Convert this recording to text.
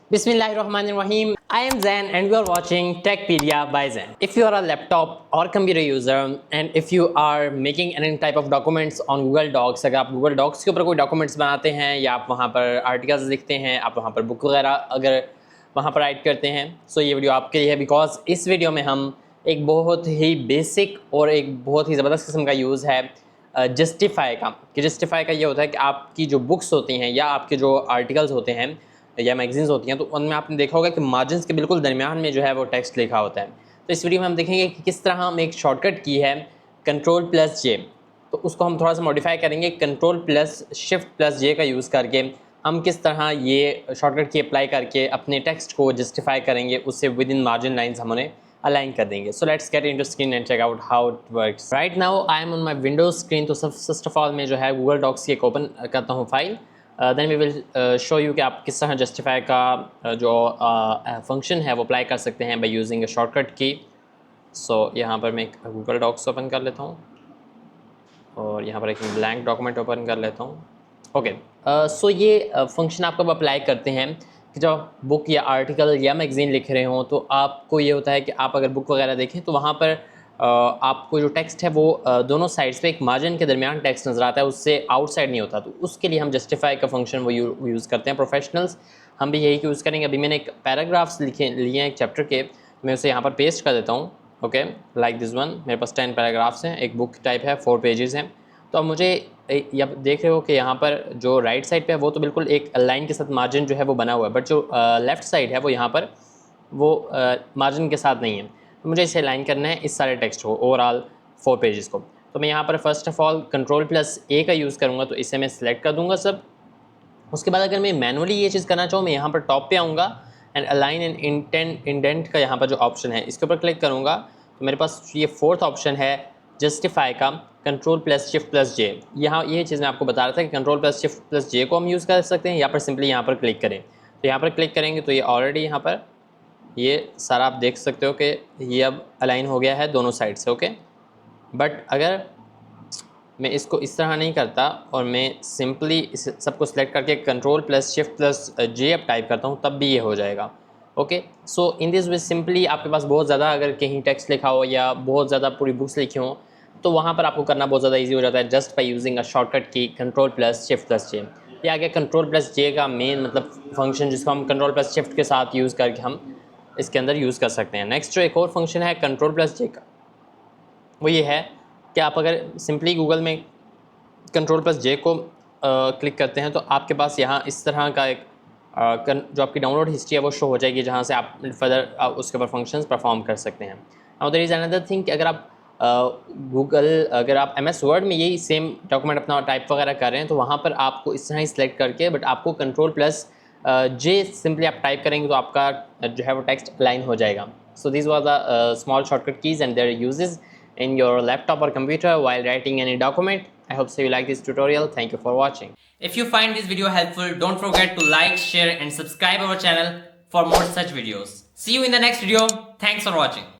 Bismillahirrahmanirrahim. I am Zain and you are watching Techpedia by Zain. If you are a laptop or computer user and if you are making any type of documents on Google Docs, अगर आप Google Docs के ऊपर कोई documents बनाते हैं या आप वहाँ पर articles लिखते हैं, आप वहाँ पर बुक वगैरह अगर वहाँ पर राइट करते हैं, सो ये वीडियो आपके लिए है बिकॉज इस वीडियो में हम एक बहुत ही बेसिक और एक बहुत ही ज़बरदस्त किस्म का यूज़ है जस्टिफाई का। कि जस्टिफाई का ये होता है कि आपकी जो बुक्स होती हैं या आपके जो आर्टिकल्स होते हैं या मैगजीन्स होती हैं तो उनमें आपने देखा होगा कि मार्जिन्स के बिल्कुल दरमियान में जो है वो टेक्स्ट लिखा होता है। तो इस वीडियो में हम देखेंगे कि किस तरह हम एक शॉर्टकट की है Ctrl+J, तो उसको हम थोड़ा सा मॉडिफाई करेंगे Ctrl+Shift+J का यूज़ करके हम किस तरह ये शॉर्टकट की अप्लाई करके अपने टेक्स्ट को जस्टिफाई करेंगे, उससे विद इन मार्जिन लाइन्स हम उन्हें अलाइन कर देंगे। So let's get into screen and check out how it works. Right now I am on my windows screen. तो फर्स्ट ऑफ ऑल मैं जो है गूगल डॉक्स की एक ओपन करता हूँ file, then we will show you कि आप किस तरह जस्टिफाई का जो फंक्शन है वो अप्लाई कर सकते हैं बाय यूजिंग अ शॉर्टकट की। सो यहाँ पर मैं एक गूगल डॉक्स ओपन कर लेता हूँ और यहाँ पर एक ब्लैंक डॉक्यूमेंट ओपन कर लेता हूँ। ओके, सो ये फंक्शन आप कब अप्लाई करते हैं कि जब आप बुक या आर्टिकल या मैगज़ीन लिख रहे हों तो आपको ये होता है कि आप अगर बुक वगैरह देखें तो वहाँ पर आपको जो टेक्स्ट है वो दोनों साइड्स पे एक मार्जिन के दरमियान टेक्स्ट नज़र आता है, उससे आउटसाइड नहीं होता। तो उसके लिए हम जस्टिफाई का फंक्शन वो यूज़ करते हैं। प्रोफेशनल्स हम भी यही यूज़ करेंगे। अभी मैंने एक पैराग्राफ्स लिए हैं एक चैप्टर के, मैं उसे यहाँ पर पेस्ट कर देता हूँ। ओके, लाइक दिस वन, मेरे पास 10 पैराग्राफ्स हैं, एक बुक टाइप है, 4 पेजेस हैं। तो अब मुझे आप देख रहे हो कि यहाँ पर जो राइट साइड पे है वो तो बिल्कुल एक लाइन के साथ मार्जिन जो है वो बना हुआ है, बट जो लेफ़्ट साइड है वो यहाँ पर वो मार्जिन के साथ नहीं है। तो मुझे इसे लाइन करना है इस सारे टेक्स्ट को, ओवरऑल 4 पेजेस को। तो मैं यहाँ पर फर्स्ट ऑफ ऑल Ctrl+A का यूज़ करूँगा, तो इसे मैं सिलेक्ट कर दूँगा सब। उसके बाद अगर मैं मैनुअली ये चीज़ करना चाहूँ, मैं यहाँ पर टॉप पे आऊँगा एंड अलाइन एंड इंडेंट का यहाँ पर जो ऑप्शन है इसके ऊपर क्लिक करूँगा तो मेरे पास ये 4th ऑप्शन है जस्टिफाई का Ctrl+Shift+J। यहाँ ये चीज़ मैं आपको बता रहा था कि Ctrl+Shift+J को हम यूज़ कर सकते हैं या पर सिंपली यहाँ पर क्लिक करें। तो यहाँ पर क्लिक करेंगे तो ये ऑलरेडी यहाँ पर ये सारा आप देख सकते हो कि ये अब अलाइन हो गया है दोनों साइड से। ओके, बट अगर मैं इसको इस तरह नहीं करता और मैं सिंपली इस सबको सिलेक्ट करके Ctrl+Shift+J अब टाइप करता हूँ तब भी ये हो जाएगा। Okay, so in this way simply आपके पास बहुत ज़्यादा अगर कहीं टेक्स्ट लिखा हो या बहुत ज़्यादा पूरी बुक्स लिखी हो तो वहाँ पर आपको करना बहुत ज़्यादा ईजी हो जाता है just by using a shortcut की Ctrl+Shift+J। ये आ गया Ctrl+J का मेन मतलब फंक्शन, जिसको हम Ctrl+Shift के साथ यूज़ करके हम इसके अंदर यूज़ कर सकते हैं। नेक्स्ट जो एक और फंक्शन है Ctrl+J का वो ये है कि आप अगर सिंपली गूगल में Ctrl+J को क्लिक करते हैं तो आपके पास यहाँ इस तरह का एक जो आपकी डाउनलोड हिस्ट्री है वो शो हो जाएगी, जहाँ से आप फर्दर उसके ऊपर फंक्शंस परफॉर्म कर सकते हैं। Now there is another thing कि अगर आप अगर आप MS वर्ड में यही सेम डॉक्यूमेंट अपना टाइप वगैरह कर रहे हैं तो वहाँ पर आपको इस तरह ही सिलेक्ट करके बट आपको Ctrl+J सिंपली आप टाइप करेंगे तो आपका जो है वो टेक्स्ट लाइन हो जाएगा। So this was the small shortcut keys and there uses in your laptop or computer while writing any document. I hope so you like this tutorial. Thank you for watching. If you find this video helpful, don't forget to like, share and subscribe our channel for more such videos. See you in the next video. Thanks for watching.